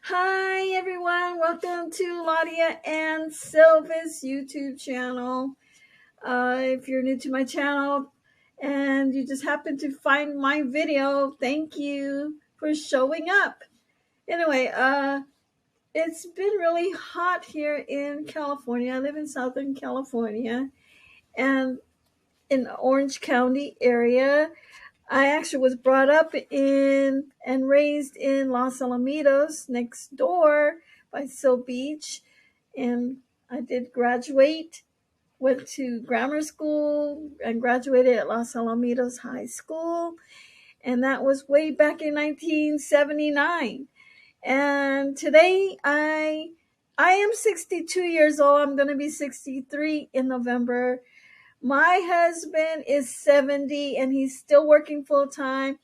Hi everyone, welcome to Ladia and Silva's YouTube channel. If you're new to my channel and you just happen to find my video, thank you for showing up. Anyway, it's been really hot here in California. I live in Southern California and in Orange County area. I actually was brought up in and raised in Los Alamitos next door by Seal Beach. And I did graduate, went to grammar school and graduated at Los Alamitos High School. And that was way back in 1979. And today I am 62 years old. I'm going to be 63 in November. My husband is 70 and he's still working full time.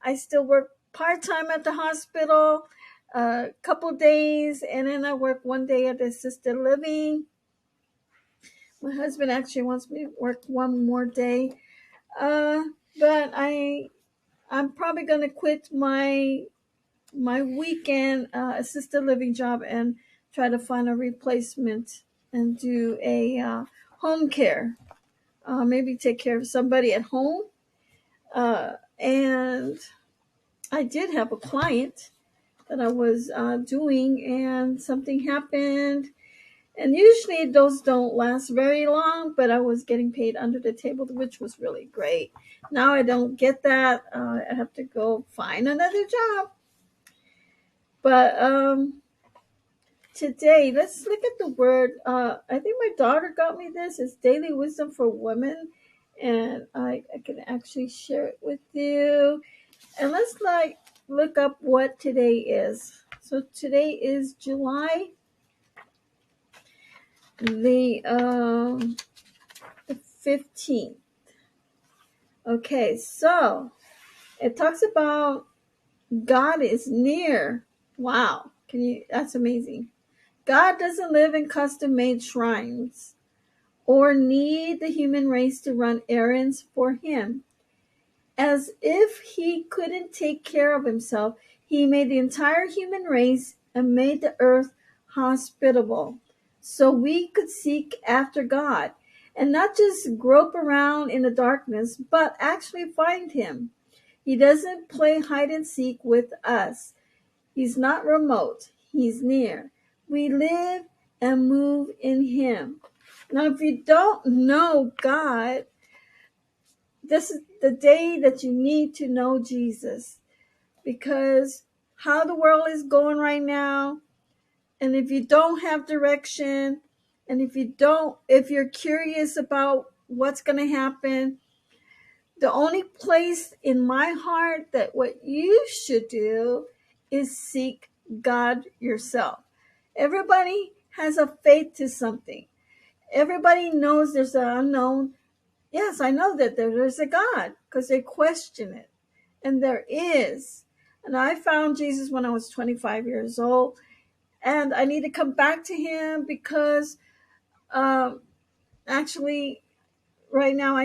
I still work part time at the hospital, a couple days, and then I work one day at assisted living. My husband actually wants me to work one more day, uh, but I'm probably gonna quit my weekend assisted living job and try to find a replacement and do a home care. Maybe take care of somebody at home. And I did have a client that I was doing, and something happened. And usually those don't last very long, but I was getting paid under the table, which was really great. Now I don't get that. I have to go find another job. But today, let's look at the word. I think my daughter got me this. It's Daily Wisdom for Women. And I can actually share it with you. And let's look up what today is. So today is July the 15th. Okay, so it talks about God is near. Wow, that's amazing. God doesn't live in custom-made shrines or need the human race to run errands for him. As if he couldn't take care of himself, he made the entire human race and made the earth hospitable so we could seek after God and not just grope around in the darkness, but actually find him. He doesn't play hide and seek with us. He's not remote. He's near. We live and move in him. Now, if you don't know God, this is the day that you need to know Jesus, because how the world is going right now, and if you don't have direction, and if you're curious about what's going to happen, the only place in my heart that what you should do is seek God yourself. Everybody has a faith to something. Everybody knows there's an unknown. Yes, I know that there's a God because they question it. And there is. And I found Jesus when I was 25 years old. And I need to come back to him because actually, right now,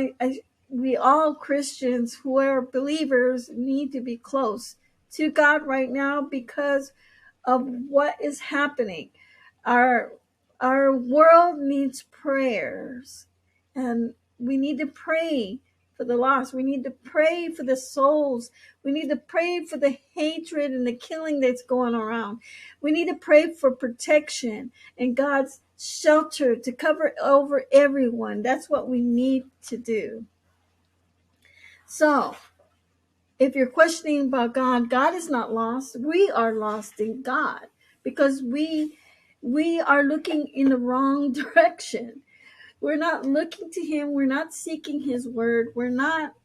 we all Christians who are believers need to be close to God right now because of what is happening. Our our world needs prayers, and we need to pray for the lost. We need to pray for the souls. We need to pray for the hatred and the killing that's going around. We need to pray for protection and God's shelter to cover over everyone. That's what we need to do. So, if you're questioning about God, God is not lost. We are lost in God because we are looking in the wrong direction. We're not looking to him. We're not seeking his word. We're not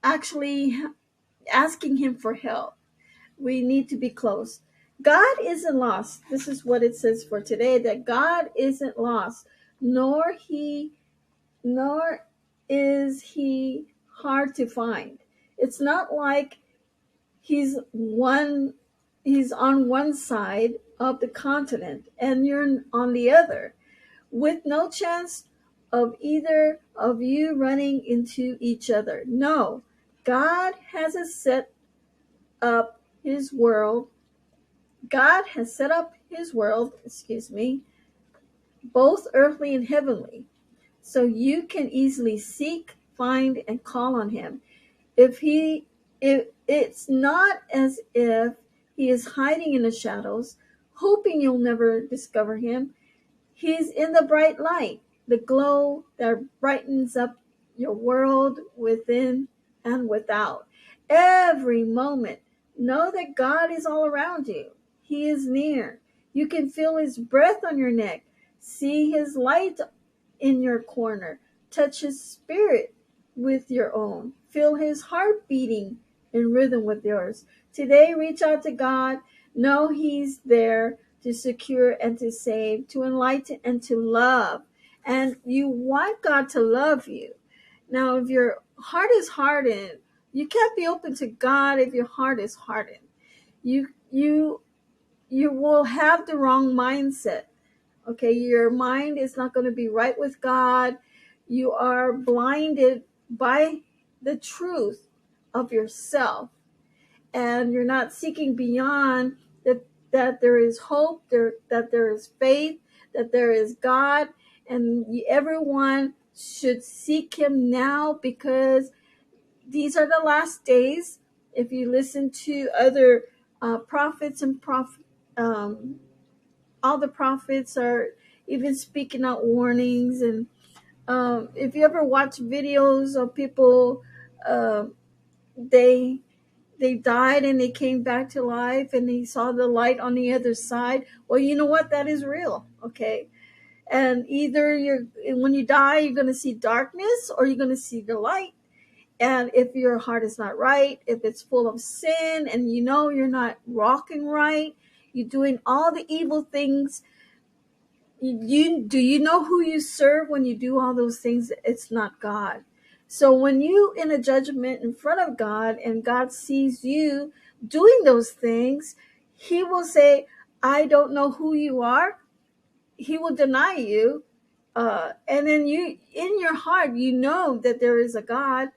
actually asking him for help. We need to be close. God isn't lost. This is what it says for today, that God isn't lost, nor is he hard to find. It's not like he's on one side of the continent and you're on the other, with no chance of either of you running into each other. No, God has set up his world God has set up his world, both earthly and heavenly, so you can easily seek, find, and call on him. If it's not as if he is hiding in the shadows, hoping you'll never discover him. He's in the bright light, the glow that brightens up your world within and without. Every moment, know that God is all around you. He is near. You can feel his breath on your neck, see his light in your corner, touch his spirit with your own, feel his heart beating in rhythm with yours. Today, reach out to God. Know he's there to secure and to save, to enlighten and to love. And you want God to love you. Now, if your heart is hardened, you can't be open to God if your heart is hardened. You will have the wrong mindset. Okay, your mind is not going to be right with God. You are blinded by the truth of yourself, and you're not seeking beyond that there is hope, that there is faith, that there is God, and everyone should seek him now, because these are the last days. If you listen to other prophets and all the prophets are even speaking out warnings. And if you ever watch videos of people, they they died and they came back to life and they saw the light on the other side. Well, you know what? That is real. Okay. And either when you die, you're going to see darkness or you're going to see the light. And if your heart is not right, if it's full of sin and you know you're not walking right, you're doing all the evil things. Do you know who you serve when you do all those things? It's not God. So when you in a judgment in front of God and God sees you doing those things, he will say, I don't know who you are. He will deny you. And then you, in your heart, you know that there is a God,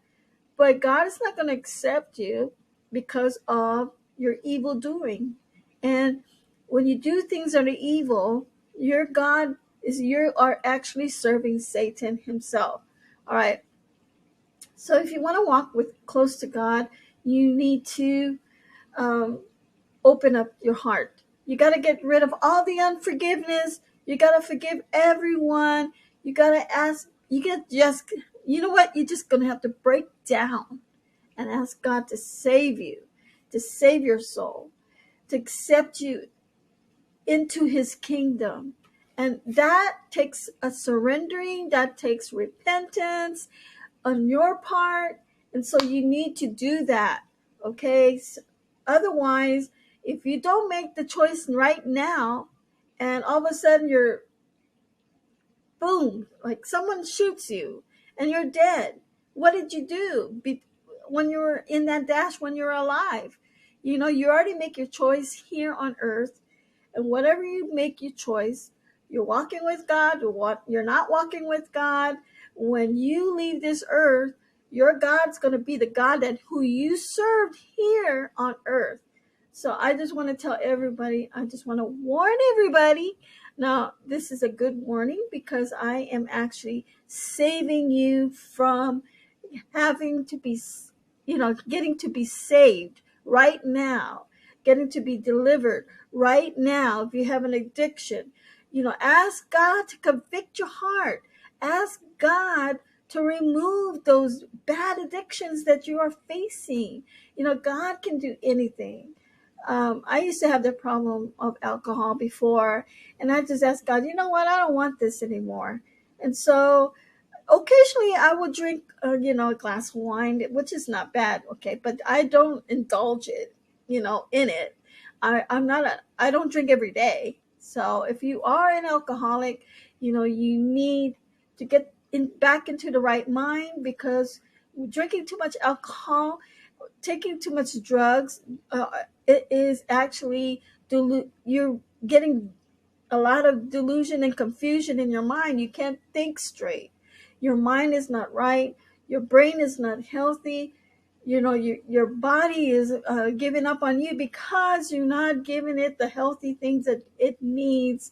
but God is not going to accept you because of your evil doing. And when you do things that are evil, your God you are actually serving Satan himself. All right. So if you want to walk with close to God, you need to um, open up your heart. You got to get rid of all the unforgiveness. You got to forgive everyone. You got to ask. You know what? You're just going to have to break down and ask God to save you, to save your soul, to accept you into his kingdom. And that takes a surrendering, that takes repentance on your part. And so you need to do that. Okay. So otherwise, if you don't make the choice right now, and all of a sudden you're boom, like someone shoots you and you're dead. What did you do when you were in that dash, when you were alive? You know, you already make your choice here on earth. And whatever you make your choice, you're walking with God or what you're not walking with God. When you leave this earth, your God's going to be the God that who you served here on earth. So I just want to tell everybody, I just want to warn everybody. Now, this is a good warning because I am actually saving you from having to be, getting to be saved right now, getting to be delivered right now. If you have an addiction, ask God to convict your heart. Ask God to remove those bad addictions that you are facing. God can do anything. I used to have the problem of alcohol before, and I just asked God, you know what? I don't want this anymore. And so occasionally I would drink, a glass of wine, which is not bad. Okay. But I don't indulge it, in it. I don't drink every day. So if you are an alcoholic, you need to get back into the right mind, because drinking too much alcohol, taking too much drugs, it is actually you're getting a lot of delusion and confusion in your mind. You can't think straight. Your mind is not right. Your brain is not healthy. your body is giving up on you because you're not giving it the healthy things that it needs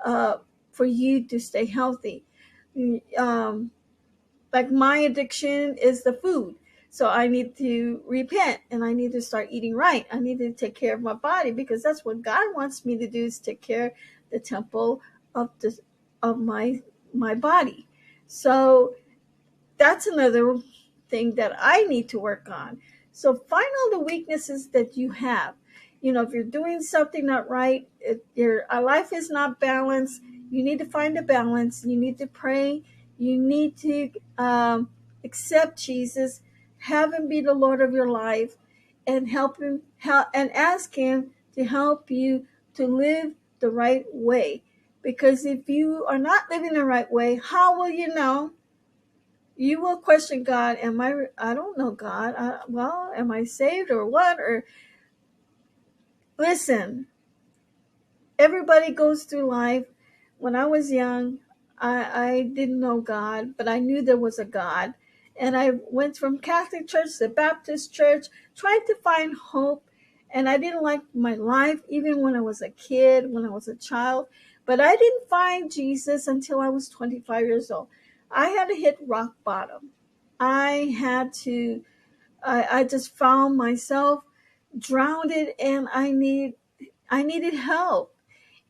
uh, for you to stay healthy. um, like my addiction is the food, so I need to repent and I need to start eating right. I need to take care of my body because that's what God wants me to do, is take care of the temple of the of my body. So that's another thing that I need to work on. So find all the weaknesses that you have. If you're doing something not right, if your life is not balanced, you need to find a balance. You need to pray. You need to accept Jesus, have him be the Lord of your life, and and ask him to help you to live the right way. Because if you are not living the right way, how will you know? You will question God. I don't know God. Well, am I saved or what? Or listen, everybody goes through life. When I was young, I didn't know God, but I knew there was a God. And I went from Catholic church to Baptist church, trying to find hope. And I didn't like my life, even when I was a kid, when I was a child. But I didn't find Jesus until I was 25 years old. I had to hit rock bottom. I had to, I just found myself drowned and I needed help.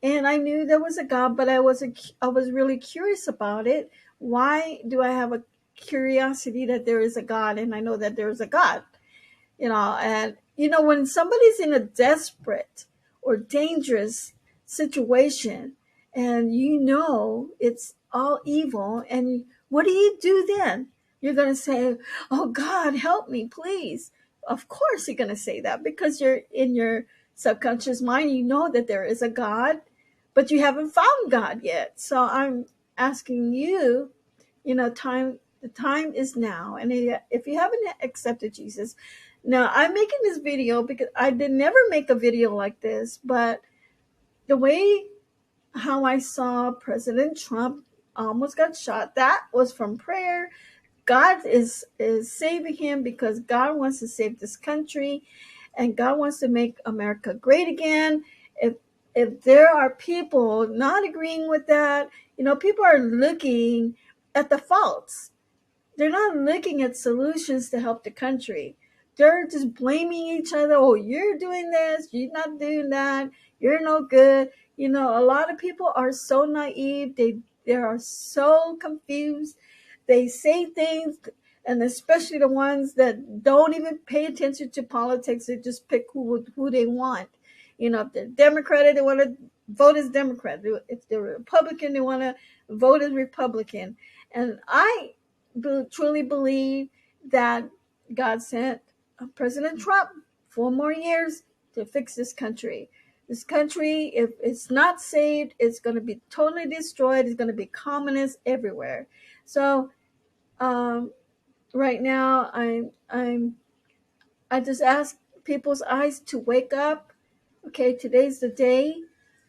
And I knew there was a God, but I was really curious about it. Why do I have a curiosity that there is a God and I know that there is a God? And when somebody's in a desperate or dangerous situation and it's all evil, and what do you do then? You're going to say, oh God, help me, please. Of course you're going to say that, because you're in your subconscious mind, you know that there is a God, but you haven't found God yet. So I'm asking you, the time is now. And if you haven't accepted Jesus, now I'm making this video because I did never make a video like this, but the way how I saw President Trump almost got shot, that was from prayer. God is saving him because God wants to save this country, and God wants to make America great again. If if there are people not agreeing with that, people are looking at the faults. They're not looking at solutions to help the country. They're just blaming each other. Oh, you're doing this, you're not doing that, you're no good. A lot of people are so naive. They are so confused. They say things, and especially the ones that don't even pay attention to politics. They just pick who they want. If they're Democratic, they want to vote as Democrat. If they're Republican, they want to vote as Republican. And I truly believe that God sent President Trump 4 more years to fix this country. This country, if it's not saved, it's going to be totally destroyed. It's going to be communist everywhere. So right now, I just ask people's eyes to wake up. Okay, today's the day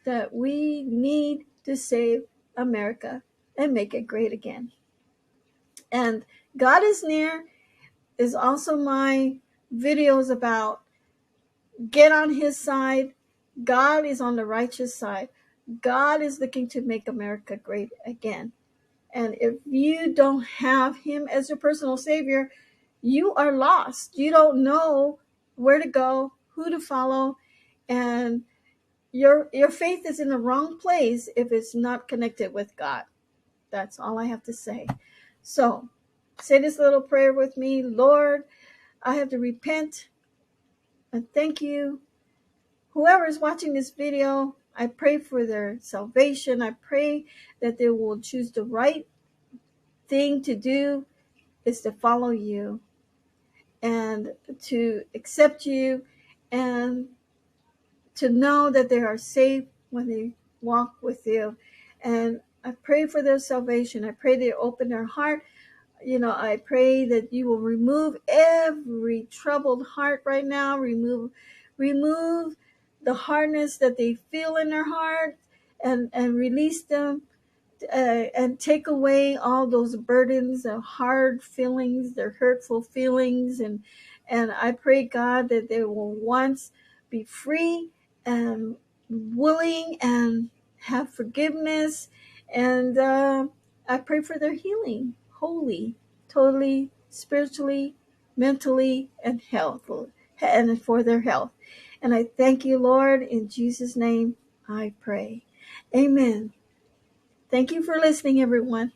that we need to save America and make it great again. And God is near is also my videos about get on his side. God is on the righteous side. God is looking to make America great again. And if you don't have him as your personal savior, you are lost. You don't know where to go, who to follow, and your faith is in the wrong place if it's not connected with God. That's all I have to say. So, say this little prayer with me. Lord, I have to repent and thank you. Whoever is watching this video, I pray for their salvation. I pray that they will choose the right thing to do is to follow you and to accept you and to know that they are safe when they walk with you. And I pray for their salvation. I pray they open their heart. I pray that you will remove every troubled heart right now. Remove the hardness that they feel in their heart, and release them and take away all those burdens of hard feelings, their hurtful feelings, and I pray, God, that they will once be free and willing and have forgiveness, and I pray for their healing, wholly, totally, spiritually, mentally, and health, and for their health. And I thank you, Lord, in Jesus' name I pray. Amen. Thank you for listening, everyone.